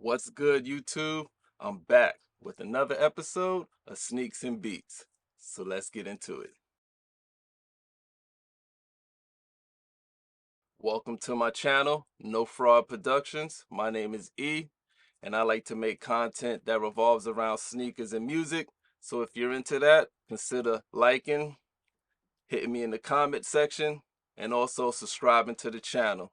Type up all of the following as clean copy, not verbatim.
What's good, YouTube? I'm back with another episode of Sneaks and Beats. So let's get into it. Welcome to my channel, No Fraud Productions. My name is E, and I like to make content that revolves around sneakers and music. So if you're into that, consider liking, hitting me in the comment section, and also subscribing to the channel.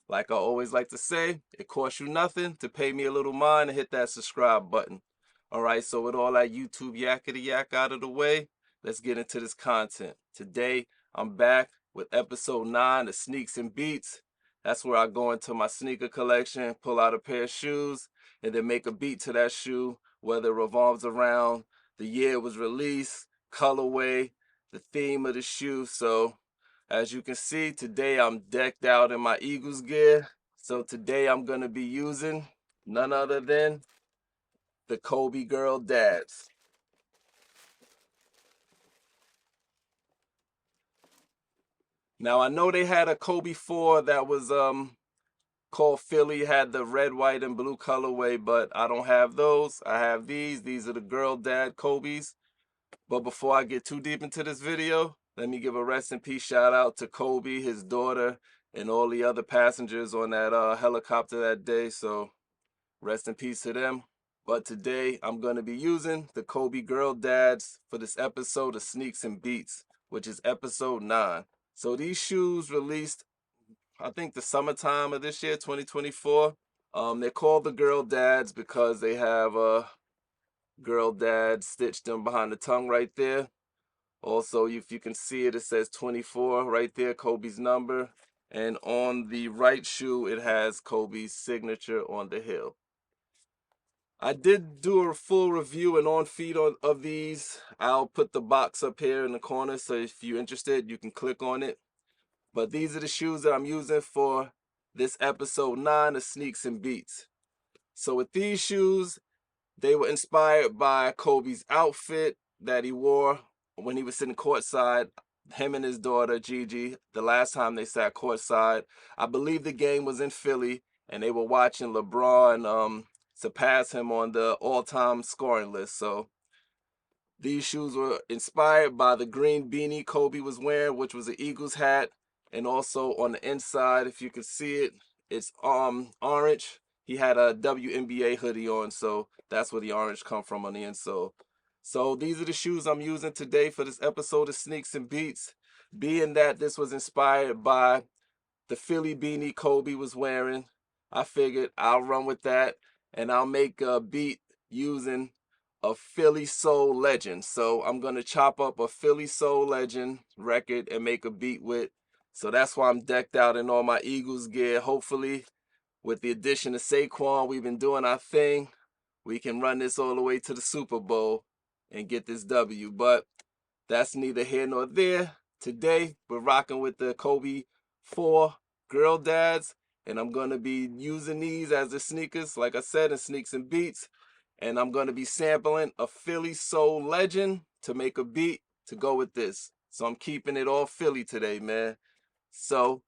Like I always like to say, it costs you nothing to pay me a little mind and hit that subscribe button. Alright, so with all that YouTube yakety yak out of the way, let's get into this content. Today, I'm back with episode 9 of Sneaks and Beats. That's where I go into my sneaker collection, pull out a pair of shoes, and then make a beat to that shoe, whether it revolves around the year it was released, colorway, the theme of the shoe. So as you can see, today I'm decked out in my Eagles gear. So today I'm going to be using none other than the Kobe Girl Dads. Now I know they had a Kobe 4 that was called Philly, had the red, white, and blue colorway, but I don't have those. I have these. These are the Girl Dad Kobe's. But before I get too deep into this video, let me give a rest in peace shout out to Kobe, his daughter, and all the other passengers on that helicopter that day. So rest in peace to them. But today I'm going to be using the Kobe Girl Dads for this episode of Sneaks and Beats, which is episode 9. So these shoes released, I think, the summertime of this year, 2024. They're called the Girl Dads because they have Girl Dad stitched them behind the tongue right there. Also, if you can see it, it says 24 right there, Kobe's number. And on the right shoe, it has Kobe's signature on the heel. I did do a full review and on feed of these. I'll put the box up here in the corner, so if you're interested, you can click on it. But these are the shoes that I'm using for this episode 9 of Sneaks and Beats. So with these shoes, they were inspired by Kobe's outfit that he wore when he was sitting courtside, him and his daughter Gigi, the last time they sat courtside. I believe the game was in Philly, and they were watching LeBron surpass him on the all-time scoring list. So these shoes were inspired by the green beanie Kobe was wearing, which was an Eagles hat. And also on the inside, if you can see it, it's orange. He had a WNBA hoodie on, so that's where the orange come from on the insole. So these are the shoes I'm using today for this episode of Sneaks and Beats. Being that this was inspired by the Philly beanie Kobe was wearing, I figured I'll run with that and I'll make a beat using a Philly soul legend. So I'm going to chop up a Philly soul legend record and make a beat with. So that's why I'm decked out in all my Eagles gear. Hopefully, with the addition of Saquon, we've been doing our thing. We can run this all the way to the Super Bowl and get this W. But that's neither here nor there. Today, we're rocking with the Kobe 4 Girl Dads, and I'm going to be using these as the sneakers, like I said, in Sneaks and Beats. And I'm going to be sampling a Philly soul legend to make a beat to go with this. So I'm keeping it all Philly today, man. So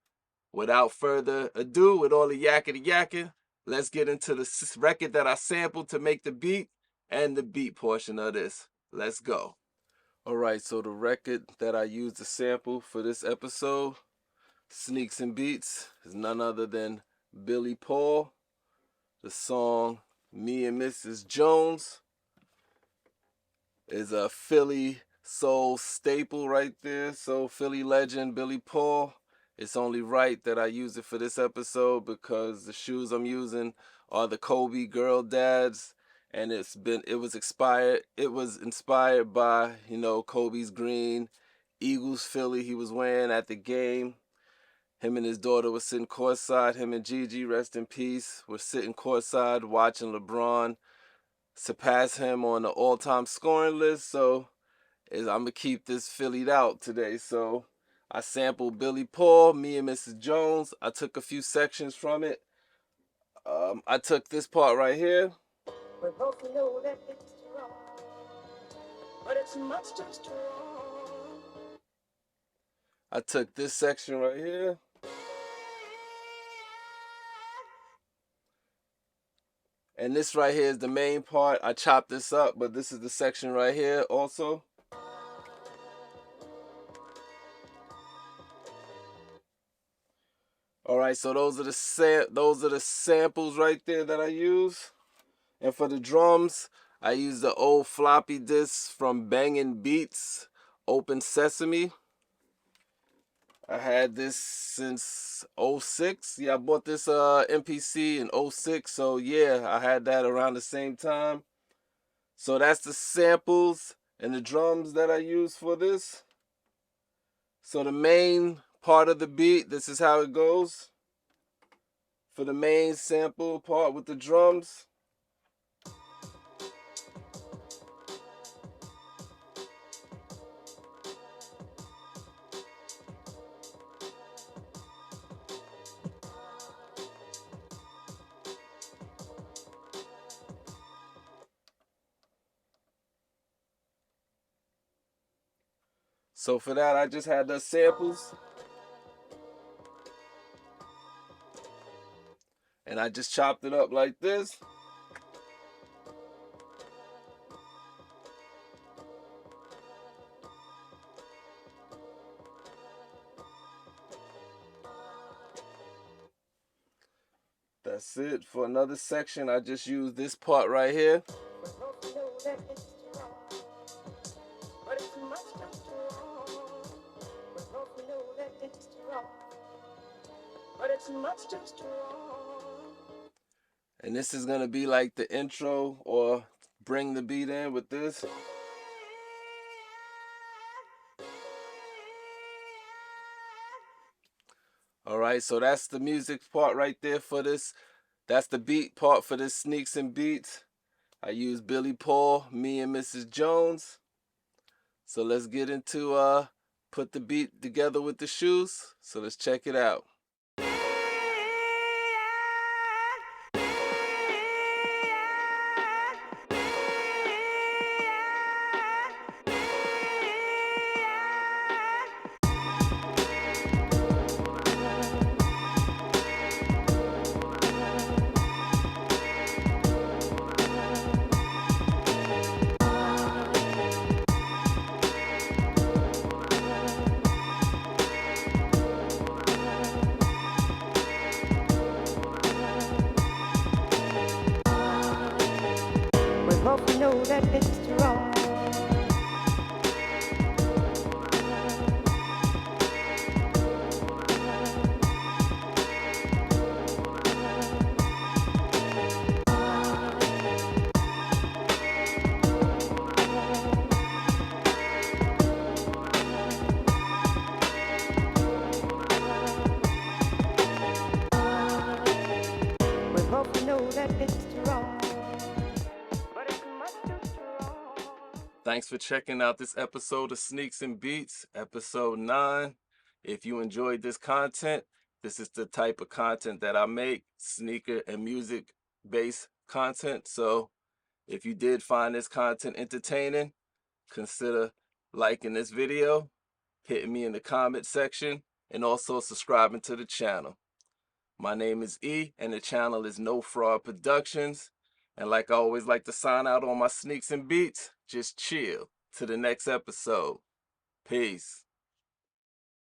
without further ado, with all the yakety yakking, let's get into the record that I sampled to make the beat and the beat portion of this. Let's go. Alright, so the record that I used to sample for this episode, Sneaks and Beats, is none other than Billy Paul. The song Me and Mrs. Jones is a Philly soul staple right there. So Philly legend Billy Paul. It's only right that I use it for this episode because the shoes I'm using are the Kobe Girl Dads, and it was inspired by, you know, Kobe's green Eagles Philly he was wearing at the game. Him and his daughter were sitting courtside. Him and Gigi, rest in peace, were sitting courtside watching LeBron surpass him on the all-time scoring list. So I'm gonna keep this Phillied out today. So I sampled Billy Paul, Me and Mrs. Jones. I took a few sections from it. I took this part right here. We both know that it's wrong, but it's much too strong. I took this section right here. And this right here is the main part. I chopped this up, but this is the section right here also. All right, so those are the samples right there that I use. And for the drums, I use the old floppy disk from Bangin' Beats, Open Sesame. I had this since '06. Yeah, I bought this MPC in '06, so yeah, I had that around the same time. So that's the samples and the drums that I use for this. So the main part of the beat, this is how it goes. For the main sample part with the drums. So for that, I just had the samples. And I just chopped it up like this. That's it. For another section, I just use this part right here. And this is gonna be like the intro, or bring the beat in with this. All right, so that's the music part right there for this. That's the beat part for this Sneaks and Beats. I use Billy Paul, Me and Mrs. Jones. So let's get into put the beat together with the shoes. So let's check it out. We both know that it's wrong. We both know that it's wrong. But it's much too strong. Thanks for checking out this episode of Sneaks and Beats, episode 9. If you enjoyed this content, this is the type of content that I make, sneaker and music based content. So if you did find this content entertaining, consider liking this video, hitting me in the comment section, and also subscribing to the channel. My name is E, and the channel is No Fraud Productions. And like I always like to sign out on my Sneaks and Beats, just chill to the next episode. Peace.